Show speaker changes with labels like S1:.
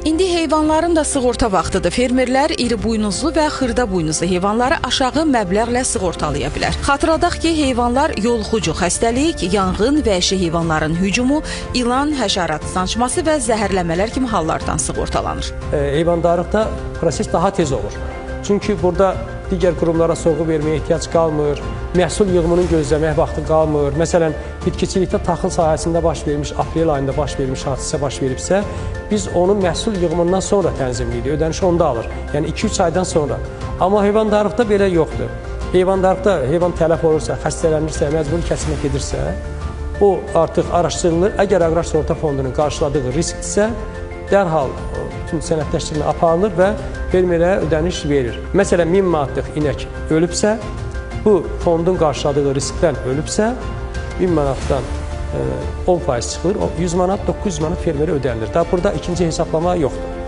S1: İndi heyvanların da sığorta vaxtıdır. Fermerlər iri buynuzlu və xırda buynuzlu heyvanları aşağı məbləğlə sığortalaya bilər. Xatırladaq ki, heyvanlar yoluxucu xəstəlik, yanğın, vəhşi heyvanların hücumu, ilan, həşərat sancması və zəhərləmələr kimi hallardan sığortalanır.
S2: Heyvandarlıqda proses daha tez olur. Çünki burada digər qurumlara sorğu verməyə ehtiyac qalmır, məhsul yığımının gözləmək vaxtı qalmır. Məsələn, bitkiçilikdə taxıl sahəsində baş vermiş, aprel ayında baş vermiş hadisə baş veribsə, biz onu məhsul yığımından sonra tənzimləyirik, ödənişi onda alır. Yəni 2-3 aydan sonra. Amma heyvandarlıqda belə yoxdur. Heyvandarlıqda heyvan tələf olursa, xəstələnirsə, məcburi kəsmək edirsə, o artıq araşdırılır. Əgər Aqrar Sığorta Fondunun qarşıladığı riskdirsə, dərhal bütün sənədləşdirmə aparılır və fermerə ödəniş verir. Məsələn, 1000 manatlıq inək ölübsə, bu fondun qarşıladığı riskdən ölübsə, 1000 manatdan 10% çıxılır, 100 manat, 900 manat fermerə ödənilir. Daha burada ikinci hesablama yoxdur.